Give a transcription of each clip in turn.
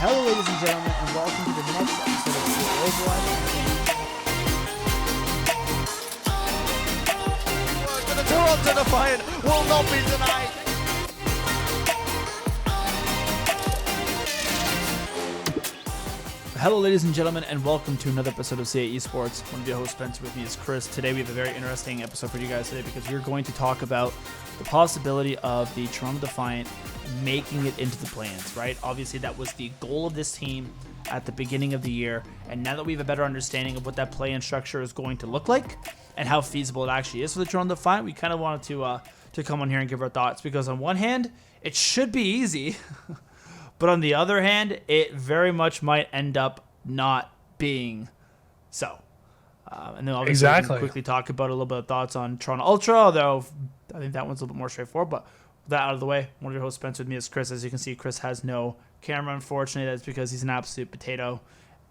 Hello, ladies and gentlemen, and welcome to the next episode of the Overwatch. The Toronto Defiant will not be denied. Hello, ladies and gentlemen, and welcome to another episode of CA Esports. One of your hosts, Spencer, with me is Chris. Today we have a very interesting episode for you guys today because we're going to talk about the possibility of the Toronto Defiant making it into the play-ins, right? Obviously, that was the goal of this team at the beginning of the year, and now that we have a better understanding of what that play-in structure is going to look like and how feasible it actually is for the Toronto Defiant, we kind of wanted to come on here and give our thoughts because on one hand, it should be easy. But on the other hand, it very much might end up not being so. And then obviously we can quickly talk about a little bit of thoughts on Toronto Ultra, although I think that one's a little bit more straightforward. But with that out of the way, one of your hosts, Spencer, with me is Chris. As you can see, Chris has no camera, unfortunately. That's because he's an absolute potato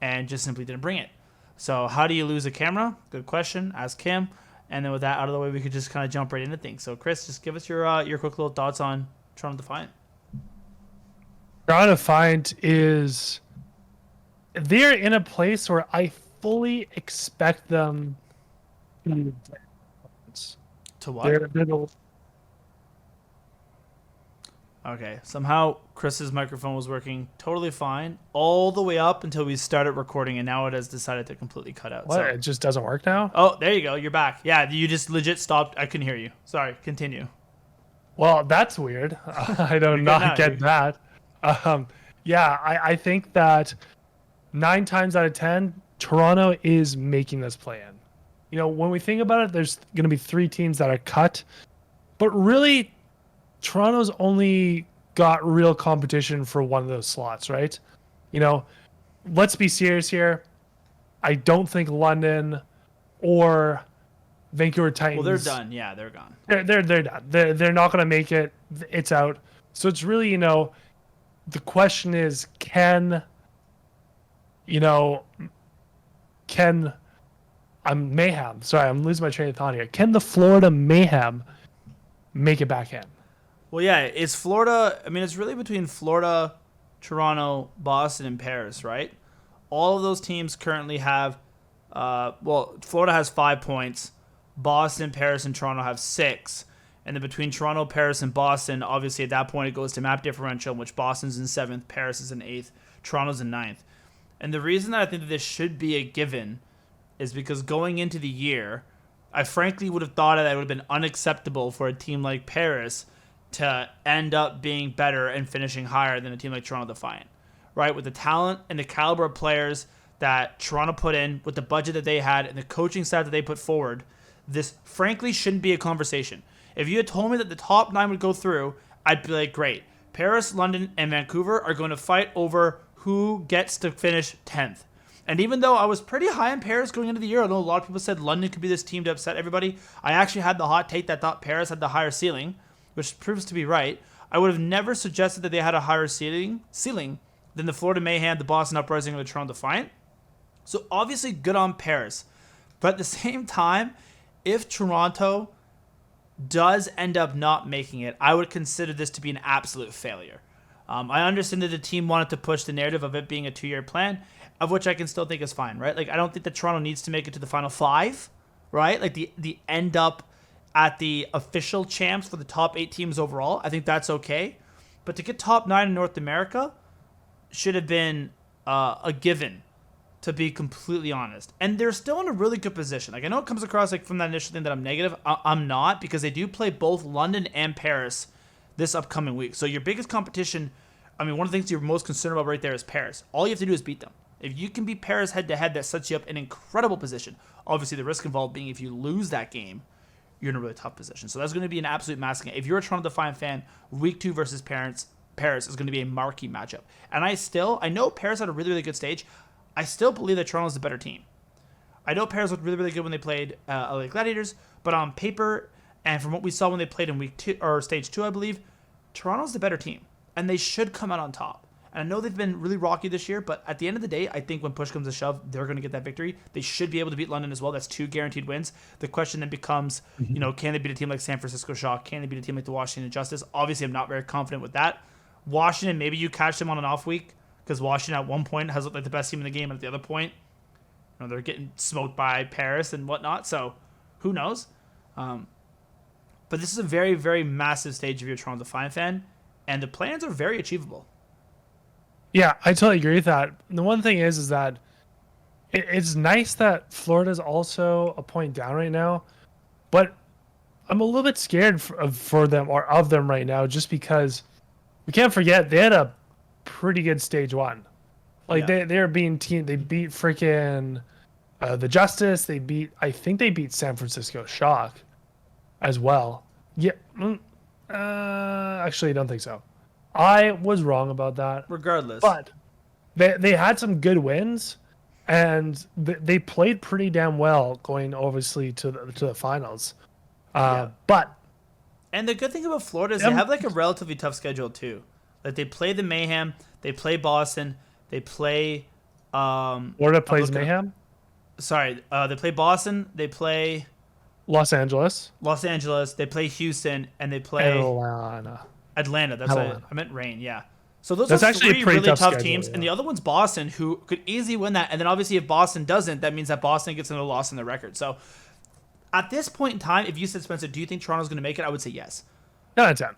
and just simply didn't bring it. So how do you lose a camera? Good question. Ask him. And then with that out of the way, we could just kind of jump right into things. So Chris, just give us your quick little thoughts on Toronto Defiant. Toronto Defiant is they're in a place where I fully expect them to what? Okay, somehow Chris's microphone was working totally fine all the way up until we started recording, and now it has decided to completely cut out. What? So, it just doesn't work now? Oh, there you go. You're back. Yeah, you just legit stopped. I couldn't hear you. Sorry. Continue. Well, that's weird. I do not get that. I think that 9 times out of 10, Toronto is making this play in. You know, when we think about it, there's going to be 3 teams that are cut, but really, Toronto's only got real competition for one of those slots, right? You know, let's be serious here. I don't think London or Vancouver Titans. Well, they're done. Yeah, they're gone. They're done. They're not going to make it. It's out. So it's really, you know, the question is, I'm Mayhem. Sorry, I'm losing my train of thought here. Can the Florida Mayhem make it back in? Well, yeah, it's Florida. I mean, it's really between Florida, Toronto, Boston, and Paris, right? All of those teams currently have, Florida has 5 points. Boston, Paris, and Toronto have 6. And then between Toronto, Paris, and Boston, obviously at that point it goes to map differential, in which Boston's in 7th, Paris is in 8th, Toronto's in 9th. And the reason that I think that this should be a given is because going into the year, I frankly would have thought that it would have been unacceptable for a team like Paris to end up being better and finishing higher than a team like Toronto Defiant, right? With the talent and the caliber of players that Toronto put in, with the budget that they had and the coaching staff that they put forward, this frankly shouldn't be a conversation. If you had told me that the top 9 would go through, I'd be like, great. Paris, London, and Vancouver are going to fight over who gets to finish 10th. And even though I was pretty high on Paris going into the year, I know a lot of people said London could be this team to upset everybody, I actually had the hot take that thought Paris had the higher ceiling, which proves to be right. I would have never suggested that they had a higher ceiling than the Florida Mayhem, the Boston Uprising, or the Toronto Defiant. So obviously good on Paris. But at the same time, if Toronto does end up not making it, I would consider this to be an absolute failure. I understand that the team wanted to push the narrative of it being a 2-year plan, of which I can still think is fine, right? Like, I don't think that Toronto needs to make it to the final 5, right? Like, the end up at the official champs for the top 8 teams overall. I think that's okay. But to get top 9 in North America should have been a given, to be completely honest. And they're still in a really good position. Like, I know it comes across like from that initial thing that I'm negative. I'm not, because they do play both London and Paris this upcoming week. So your biggest competition, I mean, one of the things you're most concerned about right there is Paris. All you have to do is beat them. If you can beat Paris head-to-head, that sets you up in an incredible position. Obviously, the risk involved being if you lose that game, you're in a really tough position. So that's going to be an absolute massive game. If you're a Toronto Defiant fan, week 2 versus Paris is going to be a marquee matchup. And I know Paris had a really, really good stage. I still believe that Toronto's the better team. I know Paris looked really, really good when they played LA Gladiators, but on paper and from what we saw when they played in week 2 or stage 2, I believe, Toronto's the better team, and they should come out on top. And I know they've been really rocky this year, but at the end of the day, I think when push comes to shove, they're going to get that victory. They should be able to beat London as well. That's 2 guaranteed wins. The question then becomes, can they beat a team like San Francisco Shock? Can they beat a team like the Washington Justice? Obviously, I'm not very confident with that. Washington, maybe you catch them on an off week. because Washington at one point has looked like the best team in the game, and at the other point, they're getting smoked by Paris and whatnot. So who knows? But this is a very, very massive stage if you're a Toronto Defiant fan, and the plans are very achievable. Yeah, I totally agree with that. The one thing is that it's nice that Florida's also a point down right now, but I'm a little bit scared for them or of them right now, just because we can't forget they had a pretty good stage one. Like they're being team. They beat freaking the Justice. I think they beat San Francisco Shock as well. Yeah. Actually, I don't think so. I was wrong about that. Regardless, but they had some good wins, and they played pretty damn well going obviously to the finals. But and the good thing about Florida is they have like a relatively tough schedule too. Like they play the Mayhem, they play Boston, they play. Florida plays Mayhem. Sorry, they play Boston, they play Los Angeles, they play Houston, and they play Atlanta. That's what I meant. Rain, yeah. So those are actually three pretty really tough schedule, teams, yeah. and the other one's Boston, who could easily win that. And then obviously, if Boston doesn't, that means that Boston gets another loss in the record. So at this point in time, if you said, Spencer, do you think Toronto's going to make it? I would say yes. 9 out of 10.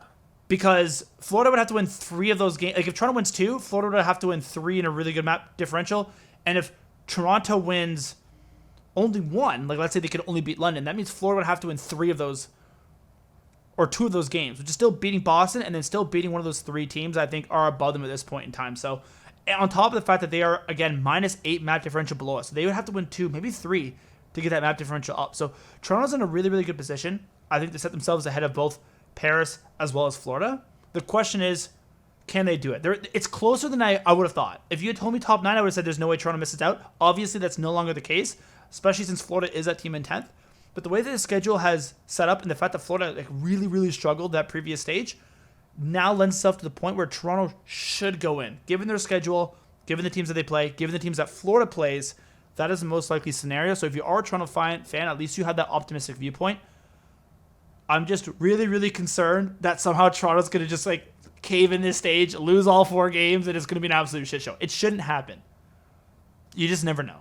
Because Florida would have to win 3 of those games. Like if Toronto wins 2, Florida would have to win 3 in a really good map differential. And if Toronto wins only 1, like let's say they could only beat London, that means Florida would have to win 3 of those, or 2 of those games, which is still beating Boston and then still beating one of those 3 teams I think are above them at this point in time. So on top of the fact that they are, again, -8 map differential below us, so they would have to win 2, maybe 3 to get that map differential up. So Toronto's in a really, really good position, I think, to set themselves ahead of both Paris as well as Florida. The question is, can they do it? It's closer than I would have thought. If you had told me top 9, I would have said there's no way Toronto misses out. Obviously, that's no longer the case, especially since Florida is that team in 10th. But the way that the schedule has set up and the fact that Florida really, really struggled that previous stage now lends itself to the point where Toronto should go in. Given their schedule, given the teams that they play, given the teams that Florida plays, that is the most likely scenario. So if you are a Toronto fan, at least you have that optimistic viewpoint. I'm just really, really concerned that somehow Toronto's going to just cave in this stage, lose all 4 games, and it's going to be an absolute shit show. It shouldn't happen. You just never know.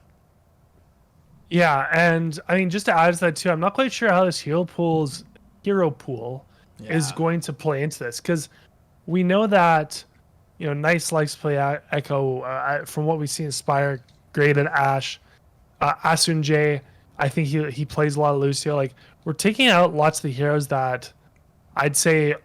Yeah, and I mean, just to add to that too, I'm not quite sure how this hero pool is going to play into this, because we know that Nice likes to play Echo. From what we see in Spire, graded Ash, Asun J. I think he plays a lot of Lucio. We're taking out lots of the heroes that I'd say,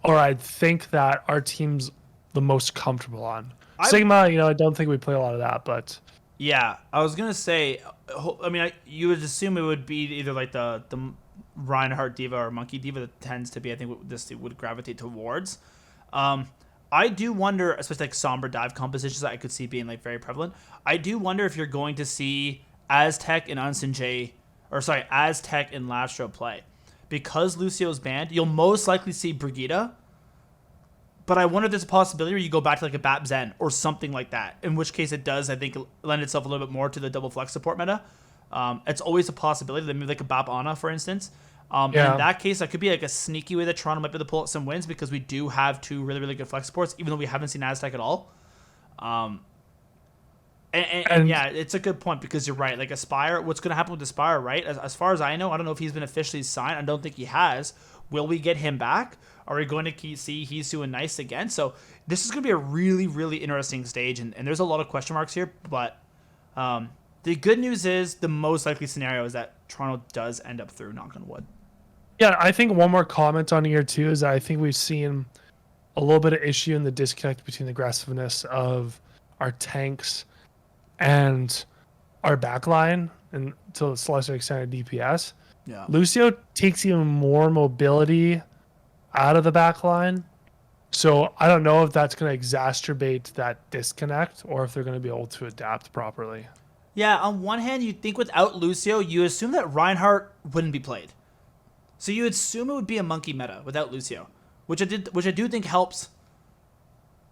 or I'd think that our team's the most comfortable on. Sigma, I don't think we play a lot of that, but yeah, I was gonna say, I mean, you would assume it would be either like the Reinhardt Diva or Monkey Diva that tends to be, I think, what this would gravitate towards. I do wonder, especially somber dive compositions that I could see being very prevalent. I do wonder if you're going to see Aztec and Aztec and Lastro play. Because Lucio's banned, you'll most likely see Brigitte. But I wonder if there's a possibility where you go back to a Bap Zen or something like that. In which case it does, I think, lend itself a little bit more to the double flex support meta. It's always a possibility. They move a Bap Ana, for instance. And in that case, that could be a sneaky way that Toronto might be able to pull out some wins, because we do have 2 really, really good flex supports, even though we haven't seen Aztec at all. And yeah, it's a good point, because you're right. Aspire, what's going to happen with Aspire, right? As far as I know, I don't know if he's been officially signed. I don't think he has. Will we get him back? Are we going to see Hisu and Nice again? So this is going to be a really, really interesting stage, and there's a lot of question marks here. But the good news is the most likely scenario is that Toronto does end up through, knock on wood. Yeah, I think one more comment on here too is that I think we've seen a little bit of issue in the disconnect between the aggressiveness of our tanks and our backline, and to a lesser extent our DPS. Yeah. Lucio takes even more mobility out of the backline, so I don't know if that's going to exacerbate that disconnect or if they're going to be able to adapt properly. Yeah, on one hand, you'd think without Lucio, you assume that Reinhardt wouldn't be played. So you assume it would be a monkey meta without Lucio, which I do think helps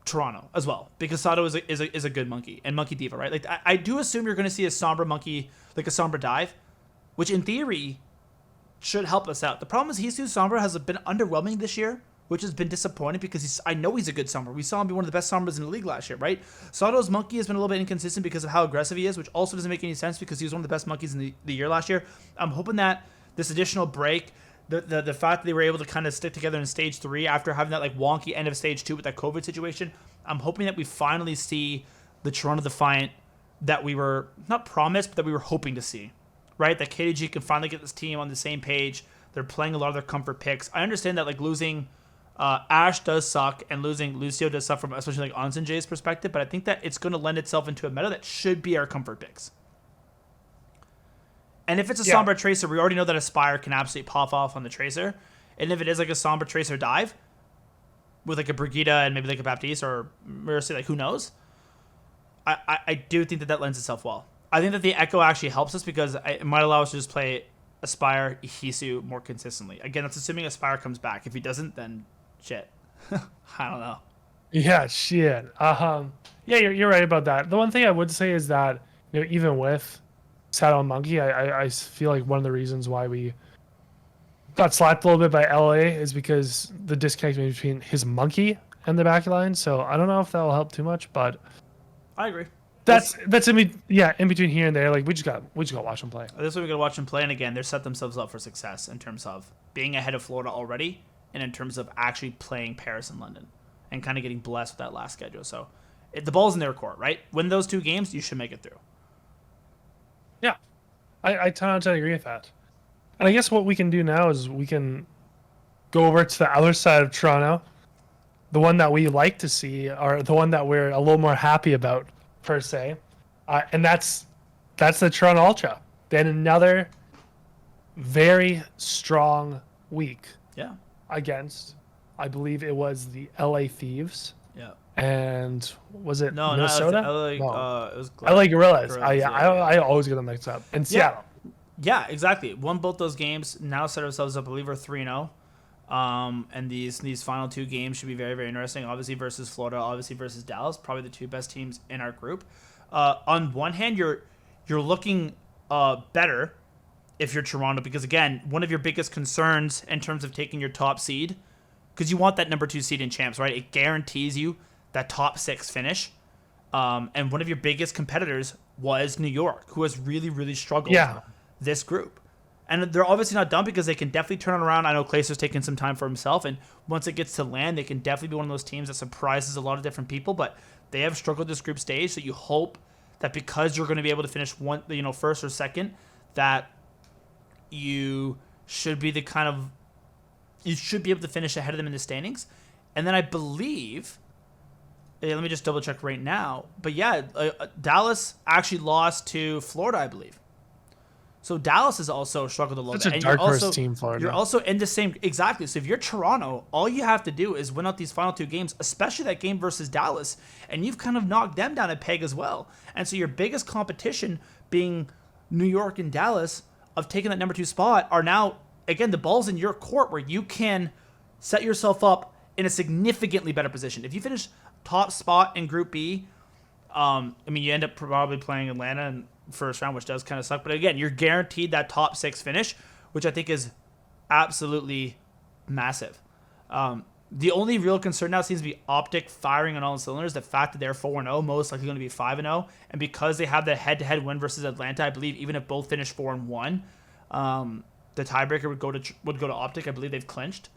Toronto as well, because Sato is a good monkey, and Monkey Diva, right? I do assume you're going to see a Sombra monkey, a Sombra dive, which in theory should help us out. The problem is Hisu Sombra has been underwhelming this year which has been disappointing because I know he's a good summer. We saw him be one of the best summers in the league last year, right? Sato's monkey has been a little bit inconsistent because of how aggressive he is, which also doesn't make any sense because he was one of the best monkeys in the year last year. I'm hoping that this additional break, the fact that they were able to kind of stick together in stage 3 after having that like wonky end of stage 2 with that COVID situation, I'm hoping that we finally see the Toronto Defiant that we were not promised, but that we were hoping to see, right? That KDG can finally get this team on the same page. They're playing a lot of their comfort picks. I understand that like losing Ash does suck and losing Lucio does suck from especially like Onsen Jay's perspective, but I think that it's going to lend itself into a meta that should be our comfort picks. And if it's a Sombra Tracer, we already know that Aspire can absolutely pop off on the Tracer. And if it is like a Sombra Tracer dive with like a Brigitte and maybe like a Baptiste or Mercy, like who knows? I do think that lends itself well. I think that the Echo actually helps us because it might allow us to just play Aspire, Ihisu more consistently. Again, that's assuming Aspire comes back. If he doesn't, then shit. I don't know. Yeah, shit. Yeah, you're right about that. The one thing I would say is that, you know, even with Saddle and Monkey, I feel like one of the reasons why we got slapped a little bit by LA is because the disconnect between his monkey and the back line. So I don't know if that will help too much, but I agree. That's in between here and there. Like we just got to watch him play. This is what we got to watch them play, and again, they're set themselves up for success in terms of being ahead of Florida already, and in terms of actually playing Paris and London, and kind of getting blessed with that last schedule. So, the ball's in their court, right? Win those 2 games, you should make it through. Yeah, I totally agree with that. And I guess what we can do now is we can go over to the other side of Toronto, the one that we like to see, or the one that we're a little more happy about, per se. And that's the Toronto Ultra. Then another very strong week. Yeah. Against, I believe it was the LA Thieves. Yeah. And was it No, Minnesota? No, it was LA Gorillas. Yeah. I always get them mixed up. And Seattle. Yeah, exactly. Won both those games. Now set ourselves up, I believe we're 3-0. And these final 2 games should be very, very interesting. Obviously versus Florida, obviously versus Dallas, probably the 2 best teams in our group. On one hand, you're looking better if you're Toronto because again, one of your biggest concerns in terms of taking your top seed, because you want that number 2 seed in champs, right? It guarantees you that top 6 finish. And one of your biggest competitors was New York, who has really, really struggled this group. And they're obviously not done because they can definitely turn it around. I know Clayster's taking some time for himself, and once it gets to land, they can definitely be one of those teams that surprises a lot of different people. But they have struggled this group stage, so you hope that because you're going to be able to finish first or second, that you should be able to finish ahead of them in the standings. And then I believe, let me just double check right now. But yeah, Dallas actually lost to Florida, I believe. So Dallas has also struggled a little bit. It's a dark horse team, Florida. You're also in the same exactly. So if you're Toronto, all you have to do is win out these final 2 games, especially that game versus Dallas, and you've kind of knocked them down a peg as well. And so your biggest competition, being New York and Dallas, of taking that number 2 spot, are now again the ball's in your court where you can set yourself up in a significantly better position. If you finish top spot in Group B, you end up probably playing Atlanta in first round, which does kind of suck. But again, you're guaranteed that top 6 finish, which I think is absolutely massive. The only real concern now seems to be Optic firing on all cylinders. The fact that they're 4-0, most likely going to be 5-0, and because they have the head-to-head win versus Atlanta, I believe even if both finish 4-1, the tiebreaker would go to Optic. I believe they've clinched.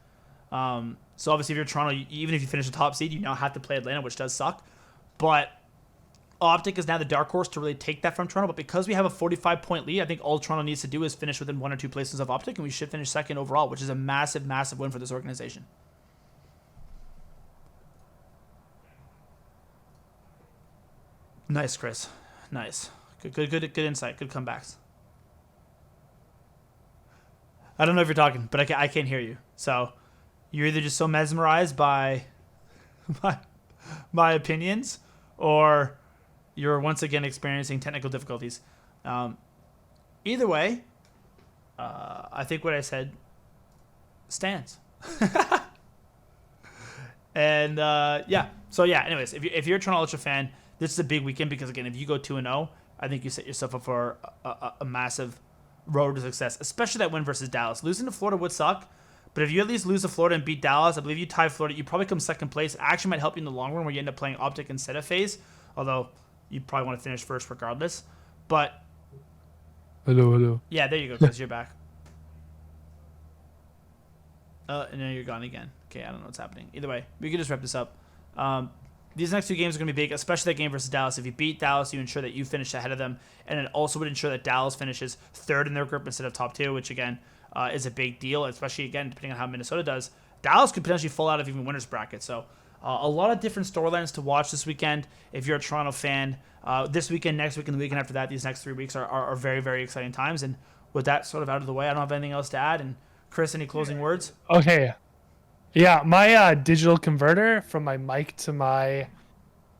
So obviously, if you're Toronto, even if you finish the top seed, you now have to play Atlanta, which does suck. But Optic is now the dark horse to really take that from Toronto. But because we have a 45-point lead, I think all Toronto needs to do is finish within 1 or 2 places of Optic, and we should finish second overall, which is a massive, massive win for this organization. Nice, Chris. Nice. Good insight. Good comebacks. I don't know if you're talking, but I can't hear you. So you're either just so mesmerized by my opinions, or you're once again experiencing technical difficulties. Either way, I think what I said stands. And anyways, if you're a Toronto Ultra fan, this is a big weekend because again, if you go 2-0, I think you set yourself up for a massive road to success, especially that win versus Dallas. Losing to Florida would suck, But if you at least lose to Florida and beat Dallas, I believe you tie Florida, you probably come second place. It actually might help you in the long run where you end up playing Optic instead of FaZe, although you probably want to finish first regardless. But Hello. yeah, there you go, Chris. You're back. And then you're gone again. Okay, I don't know what's happening. Either way, we can just wrap this up. These next 2 games are going to be big, especially that game versus Dallas. If you beat Dallas, you ensure that you finish ahead of them, and it also would ensure that Dallas finishes 3rd in their group instead of top 2, which again is a big deal, especially again depending on how Minnesota does. Dallas could potentially fall out of even winners bracket. So a lot of different storylines to watch this weekend. If you're a Toronto fan, this weekend, next week, and the weekend after that, these next 3 weeks are very, very exciting times. And with that sort of out of the way, I don't have anything else to add. And Chris, any closing words? Okay. Yeah, my digital converter from my mic to my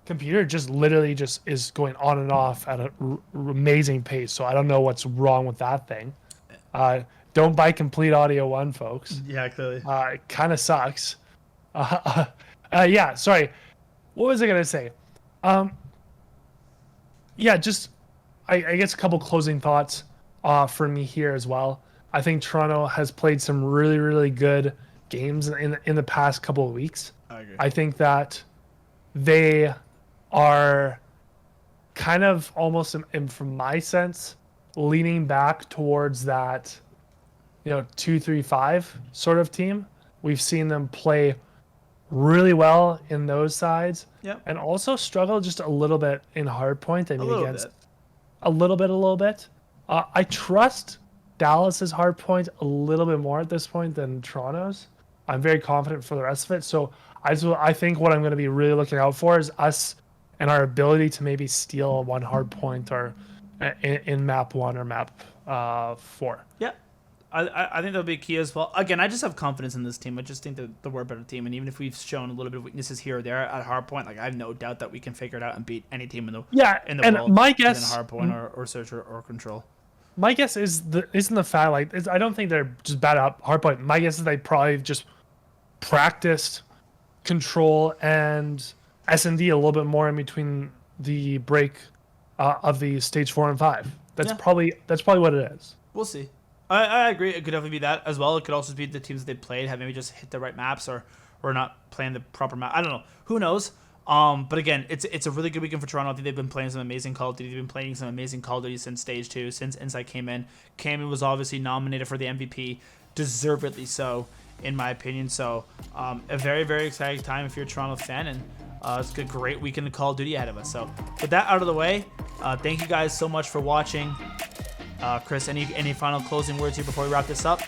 computer just literally just is going on and off at an amazing pace. So I don't know what's wrong with that thing. Don't buy Complete Audio 1, folks. Yeah, clearly. It kind of sucks. Yeah, sorry. What was I going to say? Yeah, just I guess a couple closing thoughts for me here as well. I think Toronto has played some really, really good games in the past couple of weeks. I agree. I think that they are kind of almost, from my sense, leaning back towards that, 2-3-5 sort of team. We've seen them play really well in those sides, and also struggle just a little bit in hardpoint. I mean, against a little bit. I trust Dallas's hardpoint a little bit more at this point than Toronto's. I'm very confident for the rest of it. So I think what I'm going to be really looking out for is us and our ability to maybe steal one hardpoint or in map 1 or map 4. Yeah. I think that'll be key as well. Again, I just have confidence in this team. I just think that we're a better team, and even if we've shown a little bit of weaknesses here or there at hardpoint, like I have no doubt that we can figure it out and beat any team in the world. My guess in hardpoint or search or control. My guess isn't the fact I don't think they're just bad at hardpoint. My guess is they probably just practiced control and S&D a little bit more in between the break of the stage 4 and 5. That's probably what it is. We'll see. I agree. It could definitely be that as well. It could also be the teams that they played have maybe just hit the right maps or not playing the proper map. I don't know. Who knows? But again, it's a really good weekend for Toronto. I think they've been playing some amazing Call of Duty. They've been playing some amazing Call of Duty since Stage 2, since Insight came in. Cammy was obviously nominated for the MVP, deservedly so, in my opinion. So a very, very exciting time if you're a Toronto fan, and it's a great weekend of Call of Duty ahead of us. So with that out of the way, thank you guys so much for watching. Chris, any final closing words here before we wrap this up?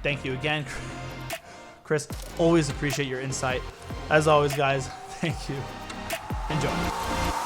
Thank you again, Chris. Always appreciate your insight. As always, guys, thank you. Enjoy.